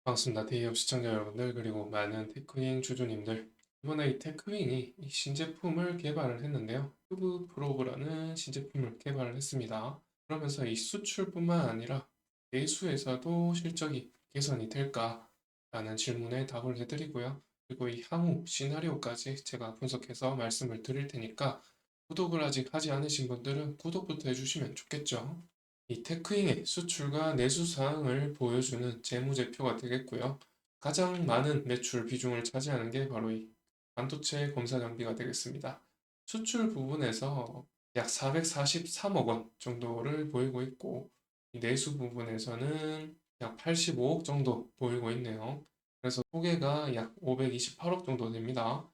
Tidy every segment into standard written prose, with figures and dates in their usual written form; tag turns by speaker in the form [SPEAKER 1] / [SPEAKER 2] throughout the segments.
[SPEAKER 1] 반갑습니다. 대기업 시청자 여러분들 그리고 많은 테크윙 주주님들. 이번에 이 테크윙이 이 신제품을 개발을 했는데요. 큐브 프로브라는 신제품을 개발을 했습니다. 그러면서 이 수출뿐만 아니라 내수에서도 실적이 개선이 될까라는 질문에 답을 해드리고요. 그리고 이 향후 시나리오까지 제가 분석해서 말씀을 드릴 테니까 구독을 아직 하지 않으신 분들은 구독부터 해주시면 좋겠죠. 이 테크잉의 수출과 내수 사항을 보여주는 재무제표가 되겠고요. 가장 많은 매출 비중을 차지하는 게 바로 이 반도체 검사 장비가 되겠습니다. 수출 부분에서 약 443억 원 정도를 보이고 있고, 이 내수 부분에서는 약 85억 정도 보이고 있네요. 그래서 소개가 약 528억 정도 됩니다.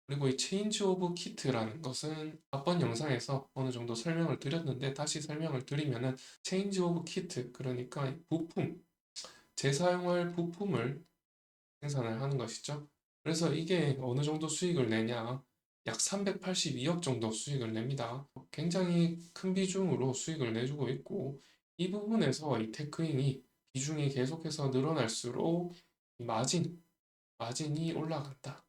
[SPEAKER 1] 그리고 이 체인지 오브 키트라는 것은 앞번 영상에서 어느 정도 설명을 드렸는데 다시 설명을 드리면은 체인지 오브 키트, 그러니까 이 부품, 재사용할 부품을 생산을 하는 것이죠. 그래서 이게 어느 정도 수익을 내냐? 약 382억 정도 수익을 냅니다. 굉장히 큰 비중으로 수익을 내주고 있고, 이 부분에서 이 테크인이 비중이 계속해서 늘어날수록 이 마진이 올라간다.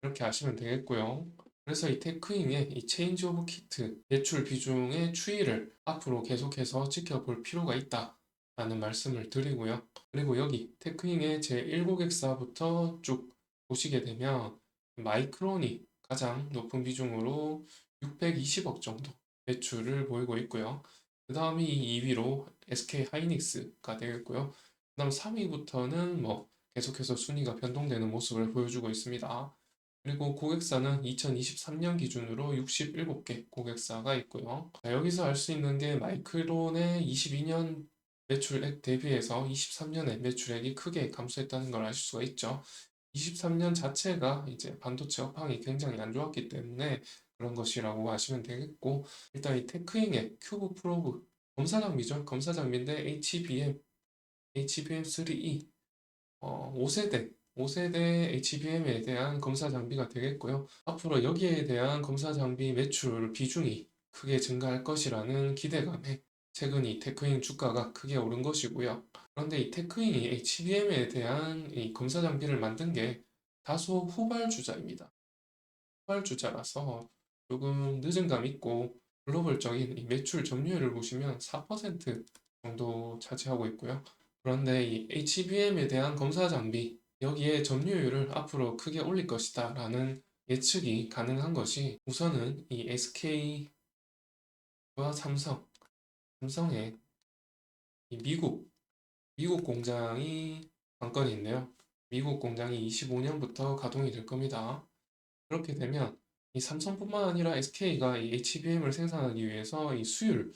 [SPEAKER 1] 이렇게 아시면 되겠고요. 그래서 이 테크잉의 이 체인지 오브 키트 매출 비중의 추이를 앞으로 계속해서 지켜볼 필요가 있다라는 말씀을 드리고요. 그리고 여기 테크잉의 제1고객사부터 쭉 보시게 되면 마이크론이 가장 높은 비중으로 620억 정도 매출을 보이고 있고요. 그 다음이 2위로 SK 하이닉스가 되겠고요. 그 다음 3위부터는 뭐 계속해서 순위가 변동되는 모습을 보여주고 있습니다. 그리고 고객사는 2023년 기준으로 67개 고객사가 있고요. 자, 여기서 알 수 있는 게 마이크론의 22년 매출액 대비해서 23년에 매출액이 크게 감소했다는 걸 아실 수가 있죠. 23년 자체가 이제 반도체 업황이 굉장히 안 좋았기 때문에 그런 것이라고 아시면 되겠고, 일단 이 테크잉의 큐브 프로브 검사 장비죠. 검사 장비인데 HBM3E 5세대 HBM에 대한 검사 장비가 되겠고요. 앞으로 여기에 대한 검사 장비 매출 비중이 크게 증가할 것이라는 기대감에 최근 이 테크인 주가가 크게 오른 것이고요. 그런데 이 테크인이 HBM에 대한 이 검사 장비를 만든 게 다소 후발주자입니다. 후발주자라서 조금 늦은 감 있고, 글로벌적인 이 매출 점유율을 보시면 4% 정도 차지하고 있고요. 그런데 이 HBM에 대한 검사 장비, 여기에 점유율을 앞으로 크게 올릴 것이다 라는 예측이 가능한 것이, 우선은 이 SK와 삼성의 이 미국 공장이 관건이 있네요. 미국 공장이 25년부터 가동이 될 겁니다. 그렇게 되면 이 삼성뿐만 아니라 SK가 이 HBM을 생산하기 위해서 이 수율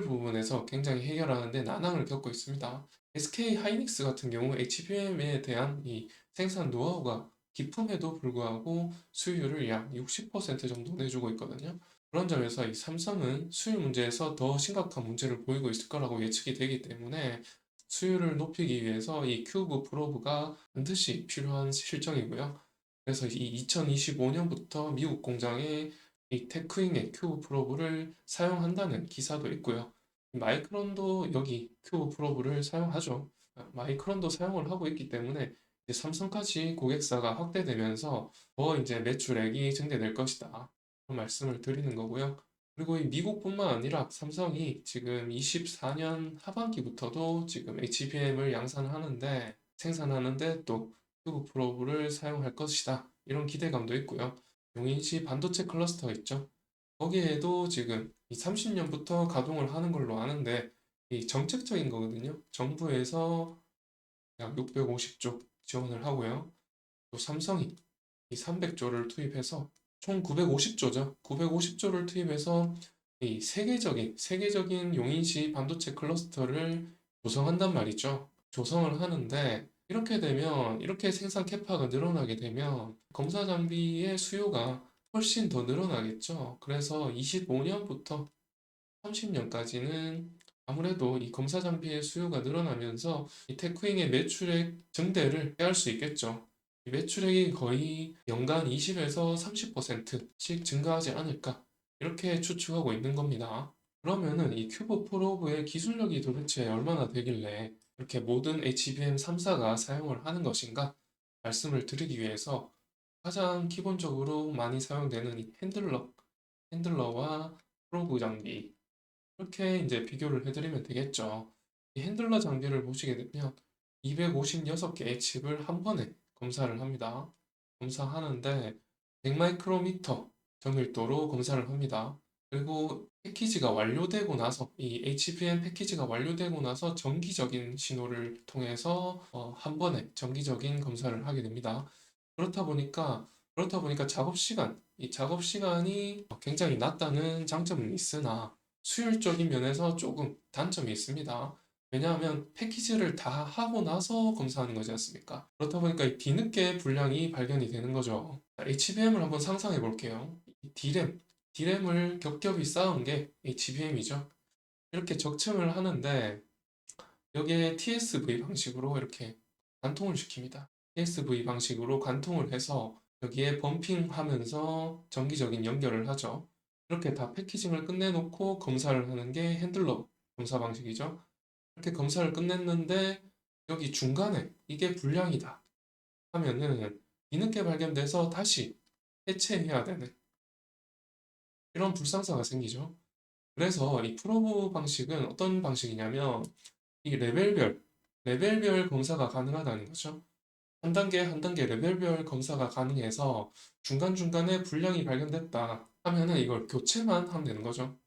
[SPEAKER 1] 부분에서 굉장히 해결하는데 난항을 겪고 있습니다. SK 하이닉스 같은 경우 HBM에 대한 이 생산 노하우가 깊음에도 불구하고 수율을 약 60% 정도 내주고 있거든요. 그런 점에서 이 삼성은 수율 문제에서 더 심각한 문제를 보이고 있을 거라고 예측이 되기 때문에 수율을 높이기 위해서 이 큐브 프로브가 반드시 필요한 실정이고요. 그래서 이 2025년부터 미국 공장에 이 테크잉의 큐브 프로브를 사용한다는 기사도 있고요. 마이크론도 여기 큐브 프로브를 사용하죠. 마이크론도 사용을 하고 있기 때문에 이제 삼성까지 고객사가 확대되면서 더 이제 매출액이 증대될 것이다. 그런 말씀을 드리는 거고요. 그리고 이 미국뿐만 아니라 삼성이 지금 24년 하반기부터도 지금 HBM을 양산하는데 생산하는데 또 큐브 프로브를 사용할 것이다. 이런 기대감도 있고요. 용인시 반도체 클러스터 있죠. 거기에도 지금 이 30년부터 가동을 하는 걸로 아는데 이 정책적인 거거든요. 정부에서 약 650조 지원을 하고요. 또 삼성이 이 300조를 투입해서 총 950조죠. 950조를 투입해서 이 세계적인 용인시 반도체 클러스터를 조성한단 말이죠. 조성을 하는데 이렇게 되면 이렇게 생산 캐파가 늘어나게 되면 검사 장비의 수요가 훨씬 더 늘어나겠죠. 그래서 25년부터 30년까지는 아무래도 이 검사 장비의 수요가 늘어나면서 이 테크잉의 매출액 증대를 해할 수 있겠죠. 이 매출액이 거의 연간 20에서 30%씩 증가하지 않을까 이렇게 추측하고 있는 겁니다. 그러면은 이 큐브 프로브의 기술력이 도대체 얼마나 되길래 이렇게 모든 HBM 3사가 사용을 하는 것인가 말씀을 드리기 위해서 가장 기본적으로 많이 사용되는 이 핸들러와 프로브 장비 이렇게 이제 비교를 해드리면 되겠죠. 이 핸들러 장비를 보시게 되면 256개의 칩을 한 번에 검사를 합니다. 검사하는데 100마이크로미터 정밀도로 검사를 합니다. 그리고 패키지가 완료되고 나서 이 HBM 패키지가 완료되고 나서 정기적인 신호를 통해서 한 번에 정기적인 검사를 하게 됩니다. 그렇다 보니까 이 작업 시간이 굉장히 낮다는 장점은 있으나 수율적인 면에서 조금 단점이 있습니다. 왜냐하면 패키지를 다 하고 나서 검사하는 거지 않습니까? 그렇다 보니까 이 뒤늦게 불량이 발견이 되는 거죠. HBM을 한번 상상해 볼게요. 이 D램을 겹겹이 쌓은 게 HBM이죠. 이렇게 적층을 하는데 여기에 TSV 방식으로 이렇게 관통을 시킵니다. TSV 방식으로 관통을 해서 여기에 범핑하면서 정기적인 연결을 하죠. 이렇게 다 패키징을 끝내놓고 검사를 하는 게 핸들러 검사 방식이죠. 이렇게 검사를 끝냈는데 여기 중간에 이게 불량이다 하면은 뒤늦게 발견돼서 다시 해체해야 되는 이런 불상사가 생기죠. 그래서 이 프로브 방식은 어떤 방식이냐면 이 레벨별 검사가 가능하다는 거죠. 한 단계 한 단계 레벨별 검사가 가능해서 중간중간에 불량이 발견됐다 하면은 이걸 교체만 하면 되는 거죠.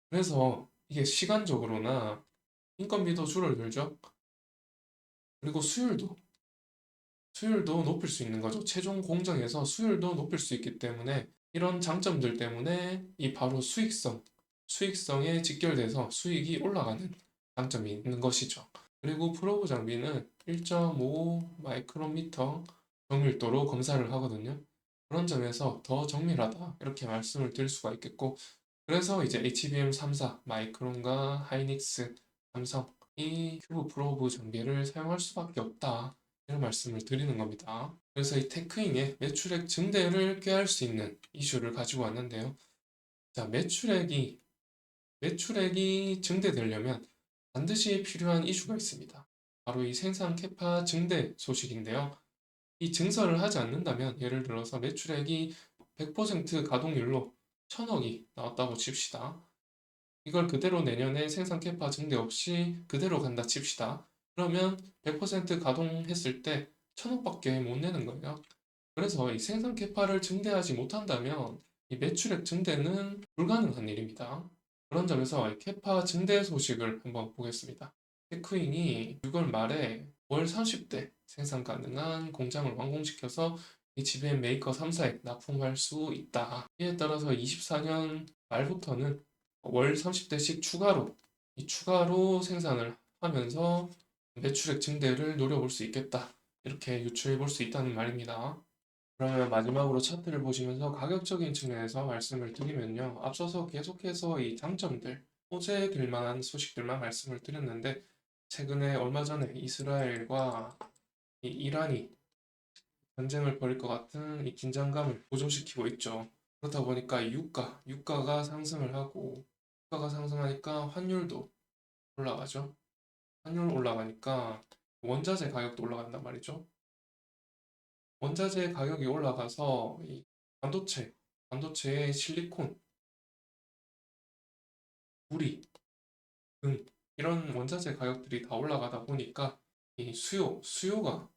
[SPEAKER 1] 그래서 이게 시간적으로나 인건비도 줄어들죠. 그리고 수율도 높일 수 있는 거죠. 최종 공정에서 수율도 높일 수 있기 때문에 이런 장점들 때문에 이 바로 수익성에 직결돼서 수익이 올라가는 장점이 있는 것이죠. 그리고 프로브 장비는 1.5 마이크로미터 정밀도로 검사를 하거든요. 그런 점에서 더 정밀하다 이렇게 말씀을 드릴 수가 있겠고 그래서 이제 HBM 3사 마이크론과 하이닉스, 삼성 이 큐브 프로브 장비를 사용할 수밖에 없다 이런 말씀을 드리는 겁니다. 그래서 이 테크잉의 매출액 증대를 꾀할 수 있는 이슈를 가지고 왔는데요. 자, 매출액이 증대되려면 반드시 필요한 이슈가 있습니다. 바로 이 생산 캐파 증대 소식인데요. 이 증설을 하지 않는다면 예를 들어서 매출액이 100% 가동률로 1000억이 나왔다고 칩시다. 이걸 그대로 내년에 생산 캐파 증대 없이 그대로 간다 칩시다. 그러면 100% 가동했을 때 1000억밖에 못 내는 거예요. 그래서 이 생산 캐파를 증대하지 못한다면 이 매출액 증대는 불가능한 일입니다. 그런 점에서 이 캐파 증대 소식을 한번 보겠습니다. 테크인이 6월 말에 월 30대 생산 가능한 공장을 완공시켜서 HBM 메이커 3사에 납품할 수 있다. 이에 따라서 24년 말부터는 월 30대씩 추가로 생산을 하면서 매출액 증대를 노려볼 수 있겠다. 이렇게 유추해 볼 수 있다는 말입니다. 그러면 마지막으로 차트를 보시면서 가격적인 측면에서 말씀을 드리면요. 앞서서 계속해서 이 장점들, 호재될 만한 소식들만 말씀을 드렸는데, 최근에 얼마 전에 이스라엘과 이 이란이 전쟁을 벌일 것 같은 이 긴장감을 고조시키고 있죠. 그렇다 보니까 유가가 상승을 하고, 유가가 상승하니까 환율도 올라가죠. 환율 올라가니까 원자재 가격도 올라간단 말이죠. 원자재 가격이 올라가서 이 반도체의 실리콘, 구리 등 이런 원자재 가격들이 다 올라가다 보니까 이 수요가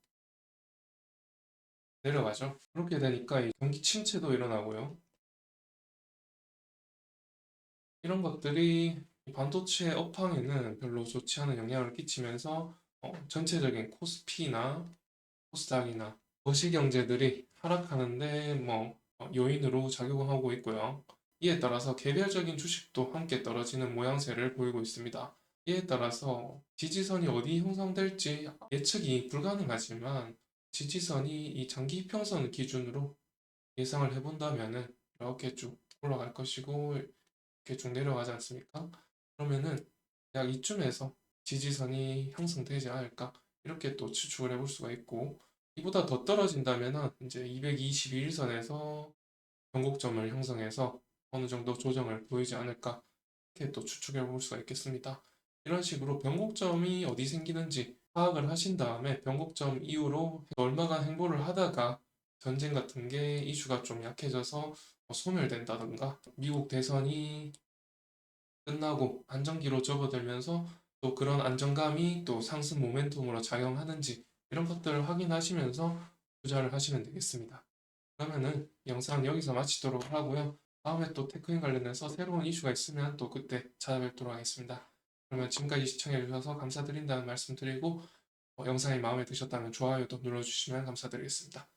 [SPEAKER 1] 내려가죠. 그렇게 되니까 이 경기 침체도 일어나고요. 이런 것들이 이 반도체 업황에는 별로 좋지 않은 영향을 끼치면서 전체적인 코스닥이나 거시경제들이 하락하는데 요인으로 작용하고 있고요. 이에 따라서 개별적인 주식도 함께 떨어지는 모양새를 보이고 있습니다. 이에 따라서 지지선이 어디 형성될지 예측이 불가능하지만 지지선이 이 장기 이평선을 기준으로 예상을 해본다면은 이렇게 쭉 올라갈 것이고 이렇게 쭉 내려가지 않습니까? 그러면은 약 이쯤에서 지지선이 형성되지 않을까 이렇게 또 추측을 해볼 수가 있고 이보다 더 떨어진다면은 이제 221선에서 변곡점을 형성해서 어느 정도 조정을 보이지 않을까 이렇게 또 추측해 볼 수가 있겠습니다. 이런 식으로 변곡점이 어디 생기는지 파악을 하신 다음에 변곡점 이후로 얼마간 행보를 하다가 전쟁 같은 게 이슈가 좀 약해져서 소멸된다든가 미국 대선이 끝나고 안정기로 접어들면서 또 그런 안정감이 또 상승 모멘텀으로 작용하는지 이런 것들을 확인하시면서 투자를 하시면 되겠습니다. 그러면은 영상은 여기서 마치도록 하고요. 다음에 또 테크인 관련해서 새로운 이슈가 있으면 또 그때 찾아뵙도록 하겠습니다. 그러면 지금까지 시청해주셔서 감사드린다는 말씀 드리고 영상이 마음에 드셨다면 좋아요도 눌러주시면 감사드리겠습니다.